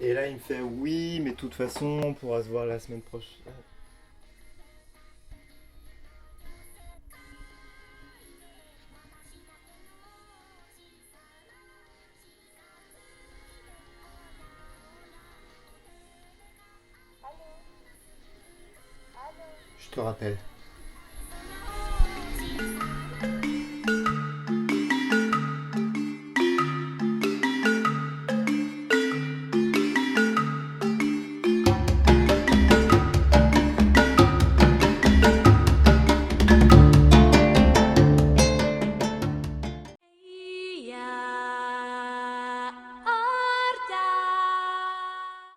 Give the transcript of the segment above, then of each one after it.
Et là, il me fait oui, mais de toute façon, on pourra se voir la semaine prochaine. Je te rappelle.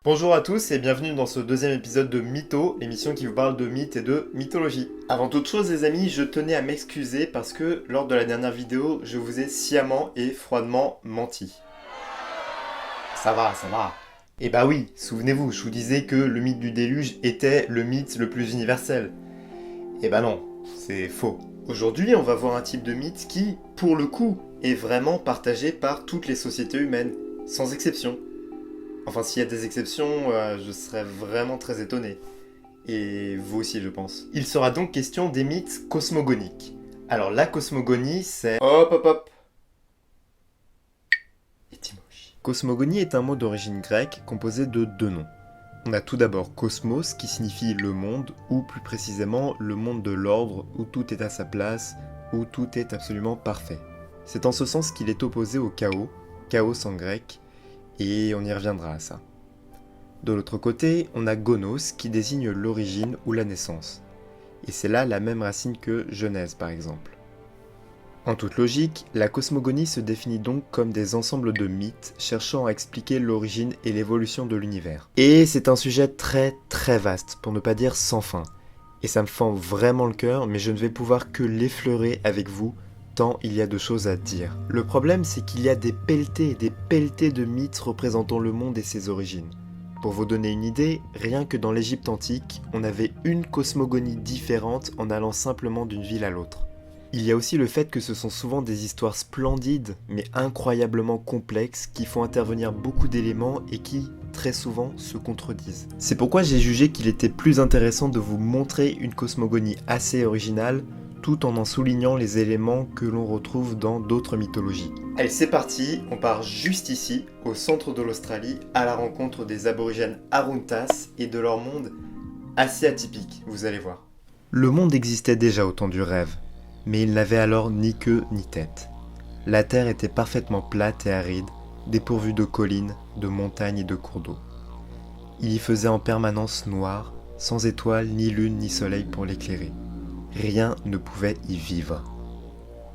Bonjour à tous et bienvenue dans ce deuxième épisode de Mytho, l'émission qui vous parle de mythes et de mythologie. Avant toute chose les amis, je tenais à m'excuser parce que lors de la dernière vidéo, je vous ai sciemment et froidement menti. Ça va, ça va. Et bah oui, souvenez-vous, je vous disais que le mythe du déluge était le mythe le plus universel. Et bah non, c'est faux. Aujourd'hui, on va voir un type de mythe qui, pour le coup, est vraiment partagé par toutes les sociétés humaines, sans exception. Enfin, s'il y a des exceptions, je serais vraiment très étonné. Et vous aussi, je pense. Il sera donc question des mythes cosmogoniques. Alors, la cosmogonie, c'est... Hop, hop, hop. Étymologie. Cosmogonie est un mot d'origine grecque composé de deux noms. On a tout d'abord cosmos, qui signifie le monde, ou plus précisément le monde de l'ordre, où tout est à sa place, où tout est absolument parfait. C'est en ce sens qu'il est opposé au chaos, chaos en grec, et on y reviendra à ça. De l'autre côté, on a gonos qui désigne l'origine ou la naissance. Et c'est là la même racine que Genèse par exemple. En toute logique, la cosmogonie se définit donc comme des ensembles de mythes cherchant à expliquer l'origine et l'évolution de l'univers. Et c'est un sujet très très vaste, pour ne pas dire sans fin. Et ça me fend vraiment le cœur, mais je ne vais pouvoir que l'effleurer avec vous, tant il y a de choses à dire. Le problème, c'est qu'il y a des pelletés et des pelletés de mythes représentant le monde et ses origines. Pour vous donner une idée, rien que dans l'Égypte antique, on avait une cosmogonie différente en allant simplement d'une ville à l'autre. Il y a aussi le fait que ce sont souvent des histoires splendides, mais incroyablement complexes, qui font intervenir beaucoup d'éléments et qui, très souvent, se contredisent. C'est pourquoi j'ai jugé qu'il était plus intéressant de vous montrer une cosmogonie assez originale, tout en soulignant les éléments que l'on retrouve dans d'autres mythologies. Allez, c'est parti, on part juste ici, au centre de l'Australie, à la rencontre des aborigènes Aruntas et de leur monde assez atypique, vous allez voir. Le monde existait déjà au temps du rêve, mais il n'avait alors ni queue ni tête. La terre était parfaitement plate et aride, dépourvue de collines, de montagnes et de cours d'eau. Il y faisait en permanence noir, sans étoiles, ni lune, ni soleil pour l'éclairer. Rien ne pouvait y vivre.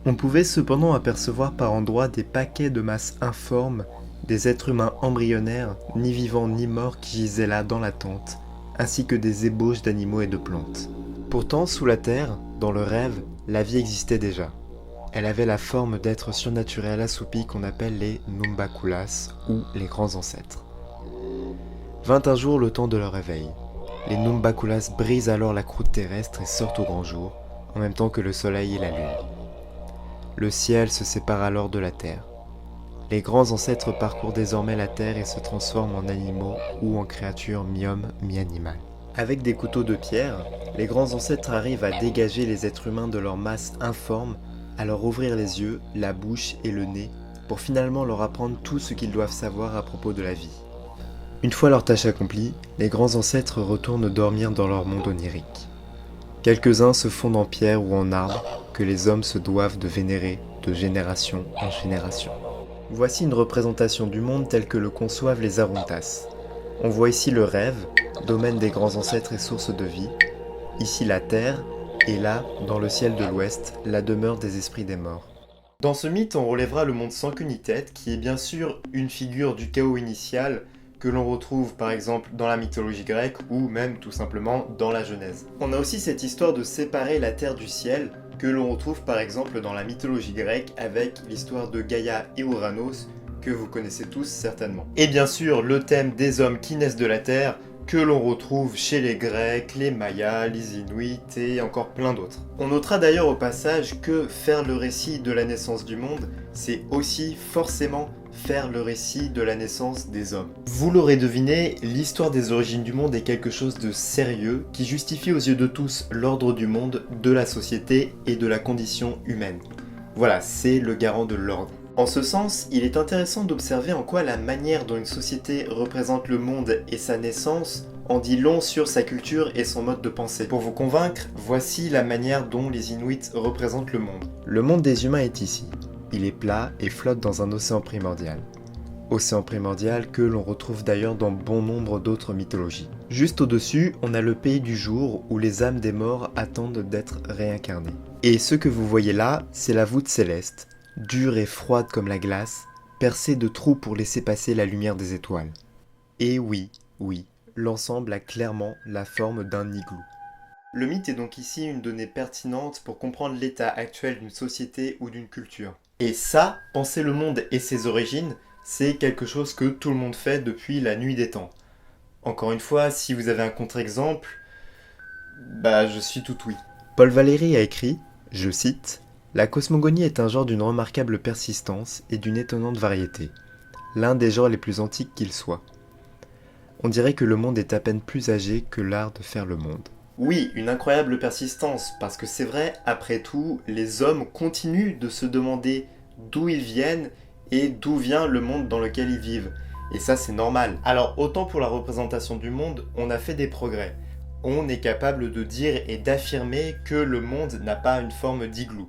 On pouvait cependant apercevoir par endroits des paquets de masse informes, des êtres humains embryonnaires, ni vivants ni morts qui gisaient là dans la tente, ainsi que des ébauches d'animaux et de plantes. Pourtant, sous la terre, dans le rêve, la vie existait déjà. Elle avait la forme d'êtres surnaturels assoupis qu'on appelle les Numbakulas, ou les grands ancêtres. Vint un jour le temps de leur réveil. Les Numbakulas brisent alors la croûte terrestre et sortent au grand jour, en même temps que le soleil et la lune. Le ciel se sépare alors de la terre. Les grands ancêtres parcourent désormais la terre et se transforment en animaux ou en créatures mi-homme, mi-animal. Avec des couteaux de pierre, les grands ancêtres arrivent à dégager les êtres humains de leur masse informe, à leur ouvrir les yeux, la bouche et le nez, pour finalement leur apprendre tout ce qu'ils doivent savoir à propos de la vie. Une fois leur tâche accomplie, les grands ancêtres retournent dormir dans leur monde onirique. Quelques-uns se fondent en pierre ou en arbre que les hommes se doivent de vénérer de génération en génération. Voici une représentation du monde tel que le conçoivent les Aruntas. On voit ici le rêve, domaine des grands ancêtres et source de vie, ici la terre, et là, dans le ciel de l'ouest, la demeure des esprits des morts. Dans ce mythe, on relèvera le monde sans queue ni tête, qui est bien sûr une figure du chaos initial, que l'on retrouve par exemple dans la mythologie grecque ou même tout simplement dans la Genèse. On a aussi cette histoire de séparer la terre du ciel que l'on retrouve par exemple dans la mythologie grecque avec l'histoire de Gaïa et Ouranos que vous connaissez tous certainement. Et bien sûr le thème des hommes qui naissent de la terre que l'on retrouve chez les Grecs, les Mayas, les Inuits et encore plein d'autres. On notera d'ailleurs au passage que faire le récit de la naissance du monde, c'est aussi forcément faire le récit de la naissance des hommes. Vous l'aurez deviné, l'histoire des origines du monde est quelque chose de sérieux qui justifie aux yeux de tous l'ordre du monde, de la société et de la condition humaine. Voilà, c'est le garant de l'ordre. En ce sens, il est intéressant d'observer en quoi la manière dont une société représente le monde et sa naissance en dit long sur sa culture et son mode de pensée. Pour vous convaincre, voici la manière dont les Inuits représentent le monde. Le monde des humains est ici. Il est plat et flotte dans un océan primordial. Océan primordial que l'on retrouve d'ailleurs dans bon nombre d'autres mythologies. Juste au-dessus, on a le pays du jour où les âmes des morts attendent d'être réincarnées. Et ce que vous voyez là, c'est la voûte céleste, dure et froide comme la glace, percée de trous pour laisser passer la lumière des étoiles. Et oui, l'ensemble a clairement la forme d'un igloo. Le mythe est donc ici une donnée pertinente pour comprendre l'état actuel d'une société ou d'une culture. Et ça, penser le monde et ses origines, c'est quelque chose que tout le monde fait depuis la nuit des temps. Encore une fois, si vous avez un contre-exemple, je suis tout oui. Paul Valéry a écrit, je cite, « La cosmogonie est un genre d'une remarquable persistance et d'une étonnante variété, l'un des genres les plus antiques qu'il soit. On dirait que le monde est à peine plus âgé que l'art de faire le monde. » Oui, une incroyable persistance, parce que c'est vrai, après tout, les hommes continuent de se demander d'où ils viennent et d'où vient le monde dans lequel ils vivent. Et ça, c'est normal. Alors, autant pour la représentation du monde, on a fait des progrès. On est capable de dire et d'affirmer que le monde n'a pas une forme d'igloo.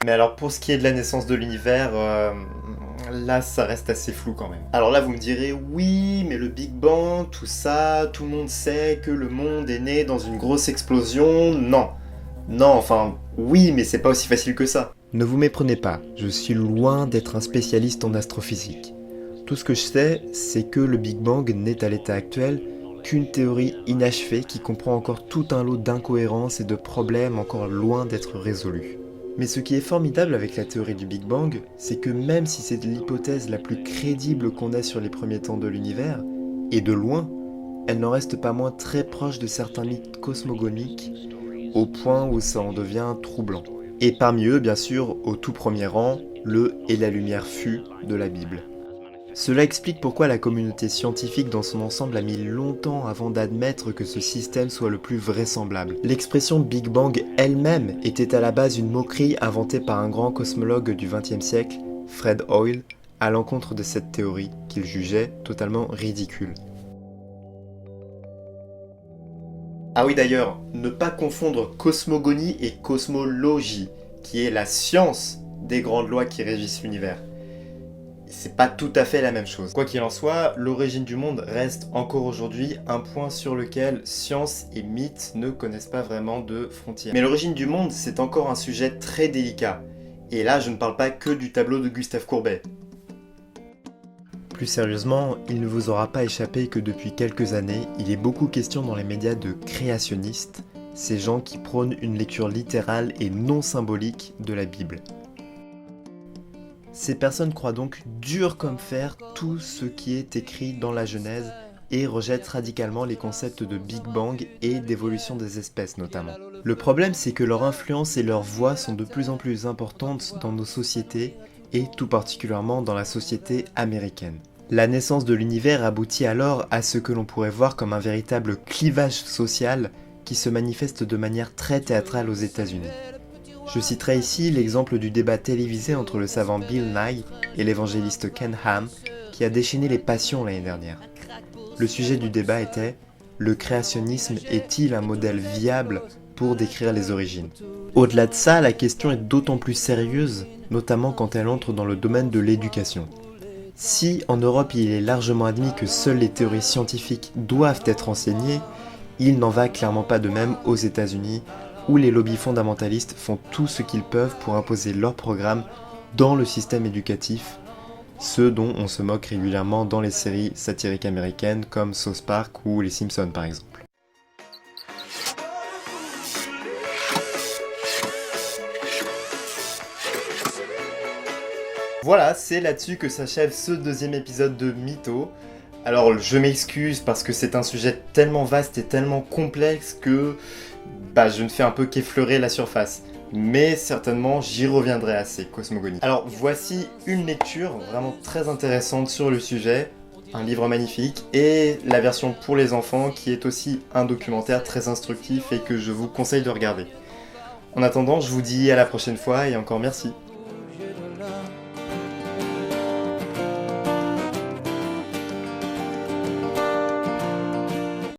Mais alors pour ce qui est de la naissance de l'univers, là ça reste assez flou quand même. Alors là vous me direz, oui mais le Big Bang, tout ça, tout le monde sait que le monde est né dans une grosse explosion, non, enfin oui mais c'est pas aussi facile que ça. Ne vous méprenez pas, je suis loin d'être un spécialiste en astrophysique. Tout ce que je sais, c'est que le Big Bang n'est à l'état actuel qu'une théorie inachevée qui comprend encore tout un lot d'incohérences et de problèmes encore loin d'être résolus. Mais ce qui est formidable avec la théorie du Big Bang, c'est que même si c'est l'hypothèse la plus crédible qu'on ait sur les premiers temps de l'univers, et de loin, elle n'en reste pas moins très proche de certains mythes cosmogoniques, au point où ça en devient troublant. Et parmi eux, bien sûr, au tout premier rang, le « et la lumière fut » de la Bible. Cela explique pourquoi la communauté scientifique dans son ensemble a mis longtemps avant d'admettre que ce système soit le plus vraisemblable. L'expression Big Bang elle-même était à la base une moquerie inventée par un grand cosmologue du XXe siècle, Fred Hoyle, à l'encontre de cette théorie qu'il jugeait totalement ridicule. Ah oui d'ailleurs, ne pas confondre cosmogonie et cosmologie, qui est la science des grandes lois qui régissent l'univers. C'est pas tout à fait la même chose. Quoi qu'il en soit, l'origine du monde reste encore aujourd'hui un point sur lequel science et mythe ne connaissent pas vraiment de frontières. Mais l'origine du monde, c'est encore un sujet très délicat. Et là, je ne parle pas que du tableau de Gustave Courbet. Plus sérieusement, il ne vous aura pas échappé que depuis quelques années, il est beaucoup question dans les médias de créationnistes, ces gens qui prônent une lecture littérale et non symbolique de la Bible. Ces personnes croient donc dur comme fer tout ce qui est écrit dans la Genèse et rejettent radicalement les concepts de Big Bang et d'évolution des espèces notamment. Le problème c'est que leur influence et leur voix sont de plus en plus importantes dans nos sociétés et tout particulièrement dans la société américaine. La naissance de l'univers aboutit alors à ce que l'on pourrait voir comme un véritable clivage social qui se manifeste de manière très théâtrale aux États-Unis. Je citerai ici l'exemple du débat télévisé entre le savant Bill Nye et l'évangéliste Ken Ham qui a déchaîné les passions l'année dernière. Le sujet du débat était « Le créationnisme est-il un modèle viable pour décrire les origines ?» Au-delà de ça, la question est d'autant plus sérieuse, notamment quand elle entre dans le domaine de l'éducation. Si en Europe il est largement admis que seules les théories scientifiques doivent être enseignées, il n'en va clairement pas de même aux États-Unis, où les lobbies fondamentalistes font tout ce qu'ils peuvent pour imposer leur programme dans le système éducatif, ce dont on se moque régulièrement dans les séries satiriques américaines comme South Park ou Les Simpsons par exemple. Voilà, c'est là-dessus que s'achève ce deuxième épisode de Mytho. Alors je m'excuse parce que c'est un sujet tellement vaste et tellement complexe que je ne fais un peu qu'effleurer la surface. mais certainement j'y reviendrai assez, Cosmogonie. Alors voici une lecture vraiment très intéressante sur le sujet, un livre magnifique, et la version pour les enfants qui est aussi un documentaire très instructif et que je vous conseille de regarder. En attendant, je vous dis à la prochaine fois et encore merci.